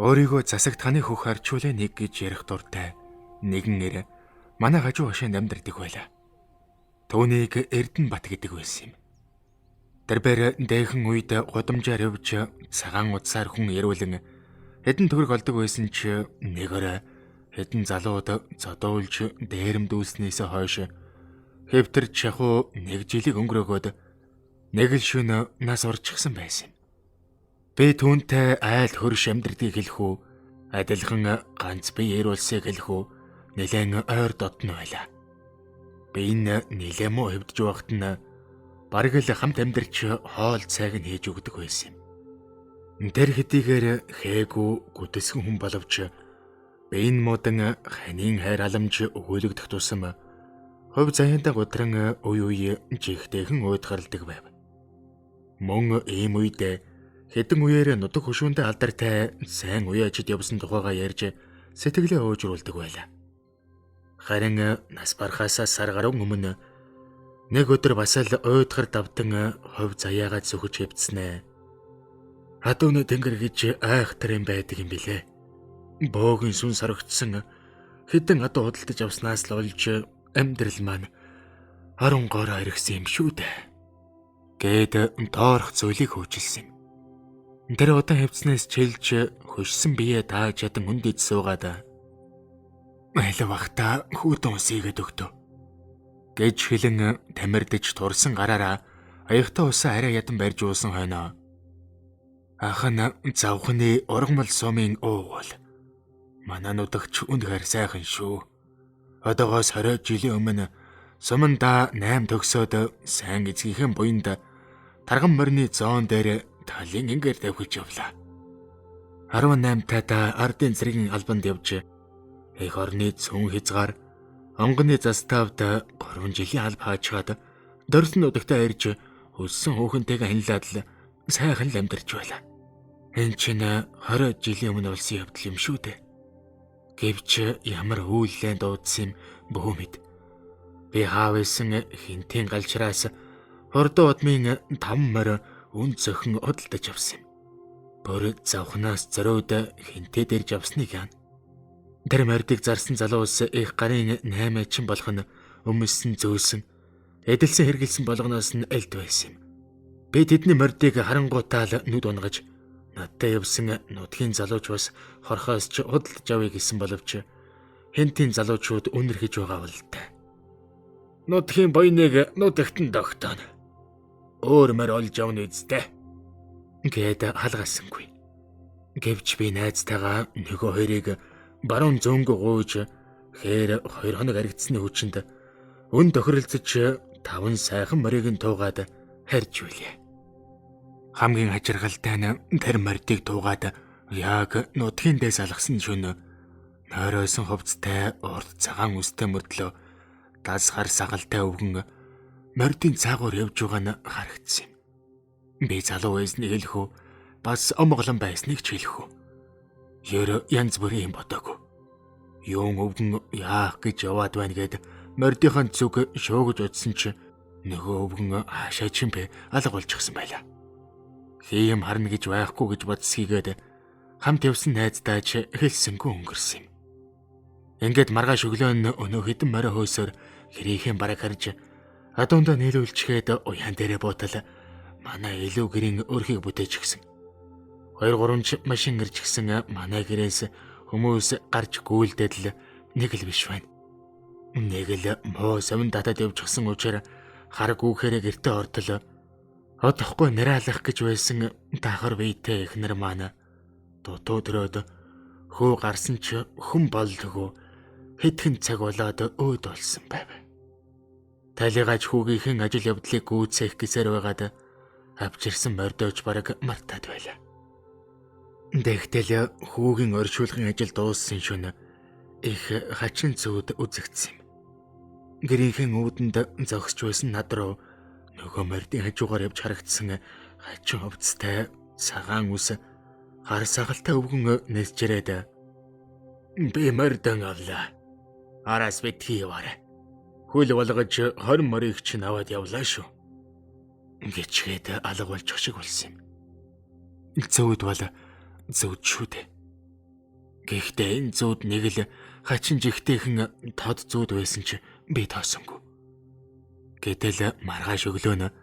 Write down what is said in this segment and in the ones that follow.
Өөрийгөө засаг таны хөх харчуулаа нэг гэж ярих дуртай нэгэн нэр манай хажуу хашаанд амьдардаг байлаа. Түүнийг Эрдэнэбат гэдэг байсан юм. Тэрээр дээхэн үед гудамжаар явж цагаан утсаар хүн яруулан хэдэн төгрөг олдог байсан ч нэг орой хэдэн залууд зодуулж дээрэмдүүлснээс хойш хэвтэрч шахуу нэг жилиг өнгөрөөгөөд нэг л шөнө нас орчихсан байсан юм. Би түүнтэй айл хөрш амьдрдгийг хэлэх үү, адилхан ганц би яруулсыг хэлэх үү, нэлээд ойр дотно байлаа. Би энэ нэлээд муу хэвдэж байхад нь бараг л хамт амьдрч хоол цайг нь хийж өгдөг байсан юм. Тэр хэдийгээр хээгүй гүтсгэн хүн боловч би энэ муудан ханийн хайр аламж өгүүлэгдэх тусам хувь заяанда гудран үе жигтэйхэн уйдгарладаг байв. Мөн ийм үед хэдэн үеэр нутаг хөшүүндээ алдартай сайн уяажид явсан тухайгаа ярьж сэтгэлээ уужруулдаг байлаа. Харин нас барахаас сар гаруй өмнө нэг өдөр бас л уйдгар давтан хувь заяагаа зөвхөж хэвдснэ. Хатууны тэнгэр гэж айхтар юм байдаг юм билэ. Бөөгийн сүн сорогдсон хэдэн адуу худалдаж авснаас л олж амьдрал маань арун гоороо иргсэн юм шүү дээ. Гээд доорх зүйлийг хөөжилсөн юм. Тэр удаан хэвцнээс чилж хөшсөн биеэ тааж ядан хүндэж суугаад "Айл бахта хүүтэн ус игээд өгдөө" гэж хэлэн тамирдж турсан гараараа аягтай усаа арай ядан барьж уусан хойноо "Ахна завхны ургамал сумын уугуул. Манай нутагч үнэхээр сайхан шүү. Одоогоос 20 жилийн өмнө суманда 8 төгсөөд сайн эзгийнхэн буянд тарган морины зоон дээр талын ингээр давхиж явлаа. 18 тата ардын цэргийн албанд явж эх орны цүн хязгаар онгоны заставд 3 жилийн алба хаачгаад дөрсөн нутагтаа ирж өссөн хөөхөнтэйгээ ханилаад л сайхан л амьдарч байлаа. Энэ чинь 20 жилийн өмнө болсон явдал юм шүү дээ. Гэвч ямар үүллэн дуудсан юм бөө мэд. Би хаавсан хинтийн галчраас хордоо удмын 5 морь үн цохин худалдаж авсан юм. Бүр завхнаас зориуд хинтээ дэрж авсныг яана. Тэр мордыг зарсан залуу ус их гарын 8 чин болох нь өмсөн зөөсөн эдэлсэн хэргэлсэн болгоноос нь элд байсан юм. Би тэдний мордыг харангуутаал нүд унгаж надтай явсан нутгийн залууч бас хорхоос ч худалдаж авъя гэсэн боловч хинтийн залуучууд үнэрхэж байгаа бол та. Нутгийн буйныг нутагт нь тогтооно. Өөр мөр олж авна үсттэй гээд халгаасангүй. Гэвч би найзтайгаа нөгөө хоёрыг баруун зөнгө гууж хээр 2 хоног аригдсны хүчинд өн тохиролцож 5 сайхан морийг нь туугаад харж үлээ. Хамгийн хачиргалтай нь тэр мордыг туугаад яг нутгийн дэс алгасан шөнө нойройсон хувцтай урд цагаан үстэй мөрдлөө дас гар сагалтай өвгөн мордын цаагуур явж байгаа нь харагдсан юм. Би залуу байсныг хэлэх үү, бас омголон байсныг ч хэлэх үү. Ёр янз бүрийн бодоогүй. Юун өвгөн яах гэж яваад байна гэд мордынхаа зүг шуугж утсан чи нөгөө өвгөн хаашаа ч юм бэ алга болчихсон байлаа. Хийм харна гэж байхгүй гэж бодсгийгээд хамт явсан найзтайч хэлсэнгүй өнгөрсөн юм. Ингээд маргааш өглөө өнөө хэдэн морь хөөсөр хэрийнхэн бараг харж адуундаа нийлүүлчихэд уян дээрээ буутал манай илүү гэрийн өрхийг бүтээж гисэн. 2-3 машин ирж гисэн манай гэрээс хүмүүс гарч гүйлдээд л нэг л биш байна. Нэг л муу совин татаад явж гисэн учраас хар гүүхээрээ гэртээ ортол одохгүй нэралах гэж байсан дахар биетэй эхнэр маань дутуу төрөөд хөө гарсан ч хүн болдгоо хэдхэн цаг болоод өөд болсон байв. Талигаач хүүгийнхэн ажил явдлыг гүйцээх гэсээр байгаад авчирсан мордооч бараг мартаад байлаа. Тэгтэл хүүгийн оршуулгын ажил дууссан шөнө их хачин зүүд үзэгдсэн юм. Гэрийнхэн үүдэнд зогсож байсан над руу нөгөө мордын хажуугаар явж харагдсан хачин хувцастай цагаан үс хар сагалтай өвгөн нэсчрээд "Би мордон авлаа. Араас битгий яваарай. Хөл болгож 20 морийг чинь аваад явлаа шүү" гэчгээд алга болчих шиг болсон юм. Зөөд бол зөөд шүү дээ. Гэхдээ энэ зүүд нэг л хачин жигтэйхэн тод зүүд байсан ч би тоосонгүй. Гэтэл маргааш өглөө нь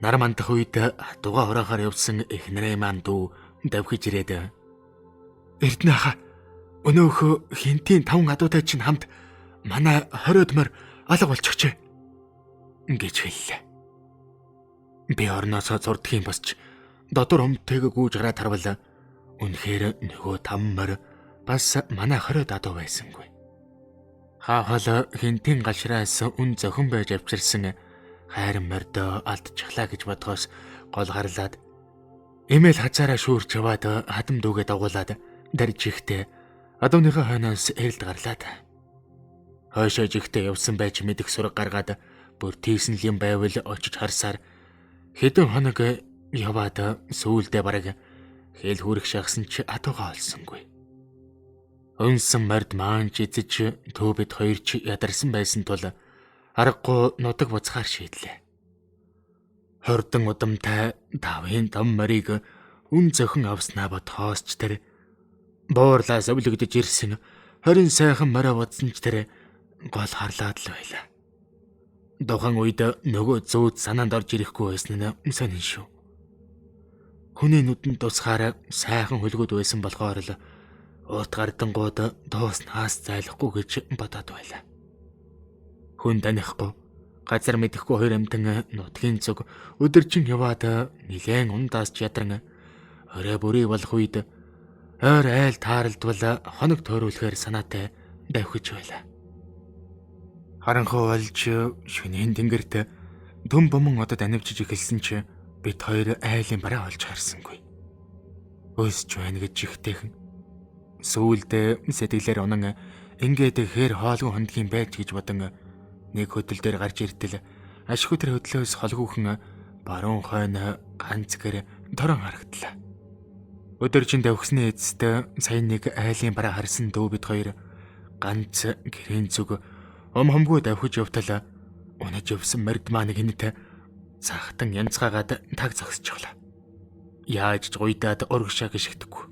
нар мандах үед дугаа хураахаар явсан эхнэрээ маань дүү давхиж ирээд "Эрдэнэ өнөөхөө хинтийн 5 адуутай чинь хамт манай 20-мөр алга болчихжээ" гэж хэллээ. Би орноосоо зурдгийн босч додор өмтэйг гүйж гараад харвал үнэхээр нөгөө 5 морь бас манай 20 адуу байсангүй. Хаахал хинтийн гашраас үн зохин байж авчирсан хайрын мордоо алдчихлаа гэж бодгоос гол гарлаад эмээл хазаараа шүүрч яваад хадам дүүгээ дагуулад дарж ихтэй адууныхаа хойноос эрэлд гарлаад хойшоо жигтэй явсан байж мэдэх сураг гаргаад бүр тийсэн юм байвал очиж харсаар хэдэн хоног яваад сүүлдээ бараг хэл хүрэх шахсан ч адуугаа олсонгүй. Өнсөн морд маань жизэж төөбөд хоёр ч ядарсан байсан тул аргагүй нутаг буцахаар шийдлээ. Хордон удамтай давын том морийг үн зохин авснаа бод хоосч тэр буурлаас өвлөгдөж ирсэн 20 сайхан морио бодсон ч тэр гол харлаад л байлаа. Духан үед нөгөө зүүд санаанд орж ирэхгүй байсан нь сонин шүү. Хүний нүдэнд тусахаар сайхан хөлгүүд байсан болохоор л урт гардангууд дууснаас зайлахгүй гэж бодоод байлаа. Хүн танихгүй, газар мэдэхгүй хоёр амтан нутгийн зүг өдөржин яваад нилээн ундаас ядран орой бүрий болох үед ойр айл тааралдвал хоног тойруулахаар санаатай давхиж байлаа. Харанхуй олж шөнийн тэнгэрт дүн бомон одод анивчиж эхэлсэн чи бид хоёр айлын бараа олж харсангүй. Өсч байна гэж ихтэйхэн. Сүүлдээ сэтгэлээр унан ингээд хээр хоолгүй хондгийн байж гэж бодон нэг хөдөл дээр гарч иртэл ашгүй тэр хөдлөөс холгүйхэн баруун хойно ганц гэр торон харагдлаа. Өдөржин давхсны эцэст сайн нэг айлын бараа харсан дүү бид хоёр ганц гэрийн зүг хомгүй давхиж явтал унаж явсан морд маань гинэт цахтан янзгаагаад таг зогсчихлоо. Яаж ч гуйдаад урагшаа гიშгдэхгүй.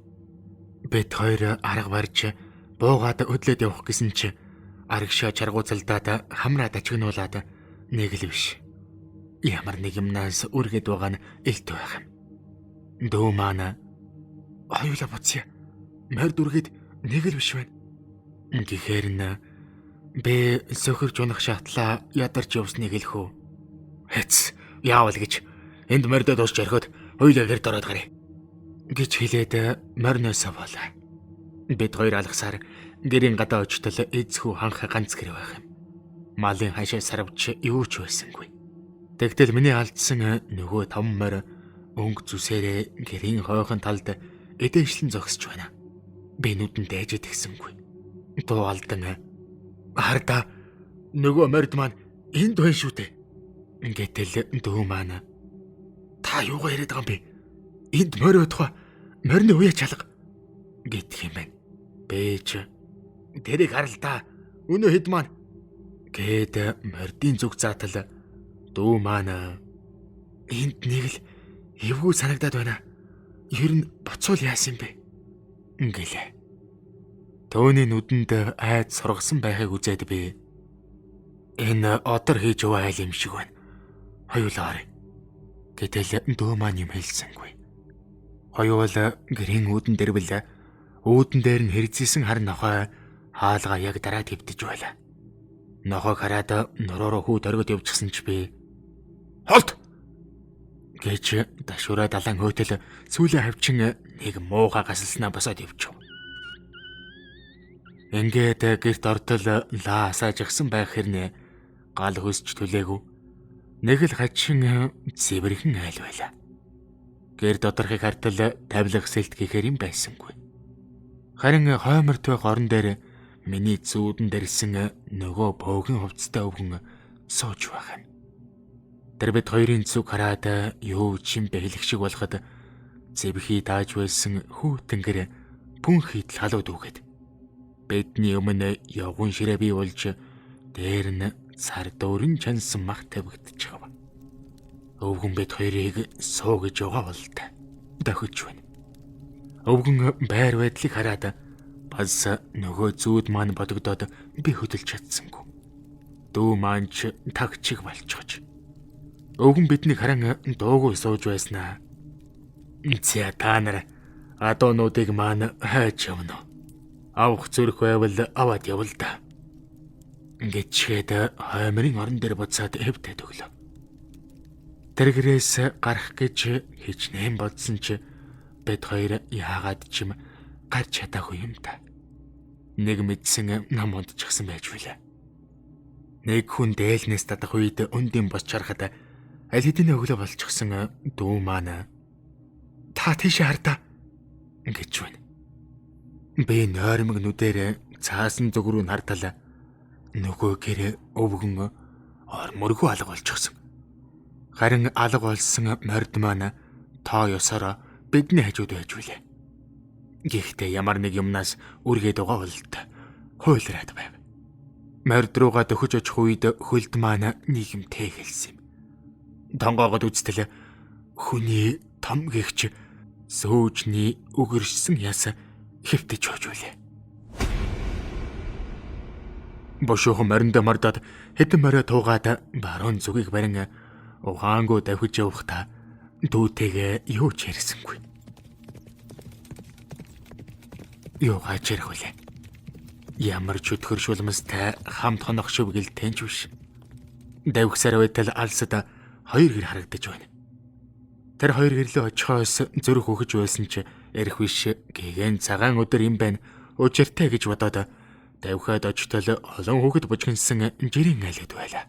Бид хоёр арга барьж буугаад өдлөөд явах гэсэн чи арагшаа чаргууцалдаад хамраад ачигнуулаад нэг л биш. Ямар нэг юмнаас үргээд байгаа нь илт байх юм. Дөө маань "Хоёулаа буцъя. Морд үргээд нэг л биш байна" гэхээр нь би сөхөрж унах шатлаа ядарч явсныг хэлэхүү. "Хэц яавал гэж энд мордод усч орхиод хоёулаа гэрд ороод гарыг" гэж хэлээд морноосоо болоо. Бид хоёр алгасаар гэрийн гадаа очтол эзхүү ханх ганц гэр байх юм. Малын хашаа сарвч юу ч байсангүй. Тэгтэл миний алдсан нөгөө 5 морь өнгө зүсээрээ гэрийн хойхон талд эдээшлэн зогсож байна. Би нүдэнд ээжэд гисэнгүй. Дуу алдан "Хардаа нөгөө морд маань энд байна шүү дээ" гэтэл дүү маань "Та юугаа яриад байгаа юм бэ? Энд морь өдхөө морины уяа чалга" гэх юм байна. Бэж "Тэрийг харал та. Өнөө хэд маань" гэд мордын зүг заатал дүү маань "Энд нэг л эвгүй санагдаад байна. Ер нь боцвол яасан бэ" гэлээ. Төөний нүдэнд айд сургасан байхыг үзээд би "Энэ одор хийж яваа айл юм шиг байна. Хоёулаа оръё" гэтэл дөө маань юм хэлсэнгүй. Хоёул гэрийн үүдэн дэрвэл үүдэн дээр нь хэрзээсэн хар нохой хаалга яг дараа твдэж байлаа. Нохойг хараад нуруу хүү дөргөд явчихсан ч би "Холт" гэж дашураа далайн хөөтөл сүүлээ хавчин нэг муухай гасалснаа босоод явчихв. Ингээд гэрт ортол лаа асаажгсан байх хэрнээ гал хөсч түлээгүй. Нэг л хачин зэвэрхэн айл байлаа. Гэр доторхыг хартал тавилах сэлт гэхээр юм байсангүй. Харин хойморт байх орон дээр миний зүүдэн дэрсэн нөгөө бөөгийн хувцастай өвгөн сууж байх юм. Тэр бид хоёрын зүг хараад юу чим бэлэх шиг болоход зэвхий тааж байсан хүүтэнгэр пүн хийдэл халууд үгээд бидний өмнө явган ширээ бий болж дээр нь цар дөрөн чансан мах тавигдчихав. Өвгөн бид хоёрыг суу гэж яваа болтой. Дохиж байна. Өвгөн байр байдлыг хараад Бас нөгөө зүүд маань бодогдоод би хөдөлж чадсангүй. Дүү маань ч тагчиг болчихож. Өвгөн бидний харан дуугүй сууж байснаа. За та нар адуунуудыг маань хайж явна. Авах зүрх байвал аваад явал да. Гэчгээд хоймрын орон дээр буцаад хэвтээд өглөө. Тэргэрээс гарах гэж хичнээн бодсон чи бид хоёр яагаад ч юм гарч чадаагүй юм та. Нэг мэдсэн нам унтчихсан байж билээ. Нэг хүн дээлнээс татах үед өндийн босч харахад аль хэдийн өглөө болчихсон дүү маань та тийш хардаа гэж байна. Би нойрмог нүдээр цаасан зүг рүү хартал нөгөө гэрээ өвгөн ормөргүй алга болчихсон. Харин алга болсон морд маань тоо ёсоор бидний хажууд байж билээ. Гэхдээ ямар нэг юмнаас үргээд байгаа бололт хуйлраад байв. Морд руугаа дөхөж очих үед хөлд маань нийгэмтэй хэлсэн юм. Донгоогод үзтэл хүний том гихч сөөжний үгэршсэн яс хэвтэж хож үлээ. Бошоохон мориндоо мордоод хэдэн морио туугаад баруун зүгийг барин ухаангуу давхиж явахдаа дүүтэйгээ юу ч ярьсангүй. Юу гаж ярих вүлээ? Ямар ч өтгөр шулмастай хамт хонох шивгэл тэнч биш. Давхсаар байтал алсад хоёр гэр харагдаж байна. Тэр хоёр гэрлөө очихоос зүрх өгөж байсан чи ярих биш гэгэн цагаан өдөр юм байна. Учиртай гэж бодоод давхаад очтол олон хүүхэд бужигнсан жирийн айлд байлаа.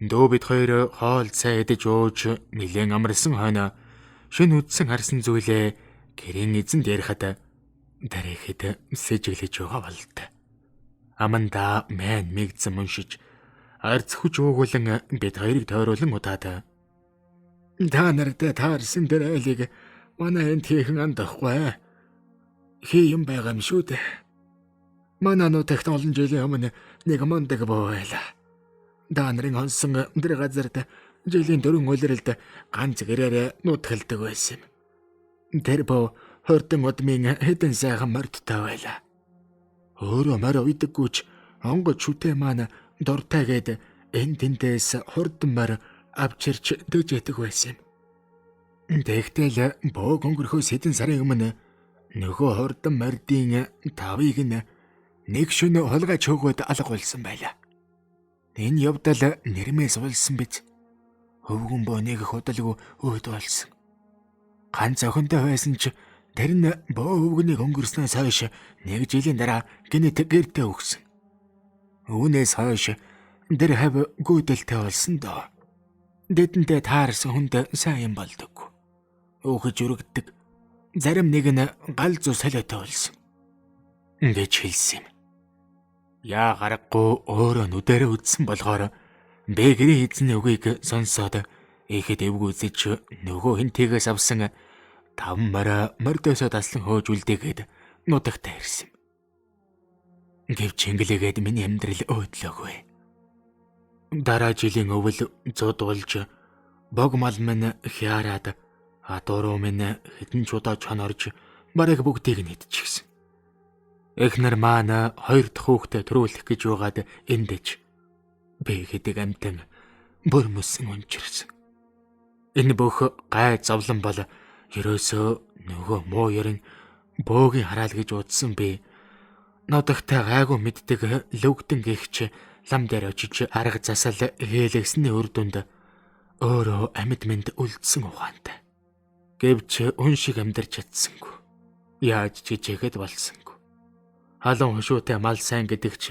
Дөө бид хоёр хоол цай идэж ууж нэлээд амарсан хойно шин үдсэн харсан зүйлээ гэрийн эзэнд ярихад дараахэд сэжиглэж байгаа болт. Аманда мэн мэгзэн муншиж арц хүч уугуулан бид хоёрыг тойруулан удаад та нарт таарсан дээр айлыг манай энд хийхэн андахгүй. Хий юм байгаа юм шүү дээ. Манай нутагт олон жилийн өмнө нэг мондөг боо байлаа. Даанрын онсон тэр газарт жилийн 4 улиралд ганц гэрээр нутгалдаг байсан юм. Тэр боо хордон удмын хэдэн сайхан мордтой байлаа. Өөрөө морь уйдаггүйч онгод шүтээ маань дуртайгээд энэ тэндээс хордон морь авчирч дөжэдэг байсан юм. Тэгтэл боог өнгөрөхөөс хэдэн сарын өмнө нөгөө хордон мордын 5-ыг нэг шөнө холгойч хөөгөөд алга болсон байлаа. Энэ явдал нэрмээс улсан биз. Өвгөн боо нэг худалгүй өөд болсон. Ганц охинтой байсан ч тэр нь боо өвгөнийг өнгөрснөөс хойш нэг жилийн дараа гинэт гэртээ өгсөн. Үүнээс хойш тэр хав гүйдэлтэй болсон доо. Дэдэнтэй таарсан хүнд сайн юм болдог. Өөхөж өргөддөг. Зарим нэг нь гал зүү солиотой болсон. Ингэж хэлсэн юм. Яа гарахгүй өөрөө нүдэрээ үдсэн болохоор бэ гэрийн эзний үгийг сонсоод ихэд эвгүүзэж нөгөө хинтээс авсан 5 морь мордосоо таслан хөөж үлдээгээд нутагтаа ирсэн юм. Гэвч инглигээд миний амьдрал өөдлөөгүй. Дараа жилийн өвөл зод болж бог мал минь хяраад адууруу минь хэдэн ч удаа чонорж барыг бүгдийг нь идчихсэн. Эхнэр маань 2 дахь хүүхдээ төрүүлэх гэж байгаад эндэж би хэдэг амтан бүр мөсөн унчирсан. Энэ бүх гай зовлон бол ерөөсөө нөгөө муу ярин бөөгийн хараал гэж удсан би нодогтой гайгүй мэддэг лөвгдөн гихч лам дээр очиж арга засал хээлэгсний үр дүнд өөрөө амьд мэнд үлдсэн ухаантай. Гэвч үн шиг амьдарч чадсангүй. Яаж жижигэд болсонгүй. Халуун хөшөөтэй мал сайн гэдэг ч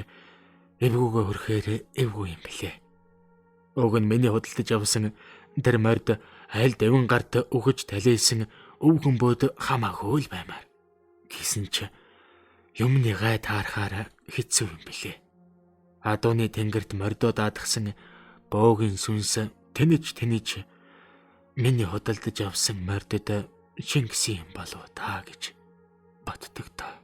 эвгүүгээ хөрхээр эвгүй юм билээ. Уг нь миний худалдаж авсан тэр морд аль дэвэн гарт өгөж талисан өвгөн бөөд хамаагүй л баймаар. Гэсэн ч юмны гай таарахаар хэцүү юм билээ. Адууны тэнгэрт мордоо даадгсан бөөгийн сүнс тэнэж миний худалдаж авсан мордод шингэсэн юм болов та гэж боддог та.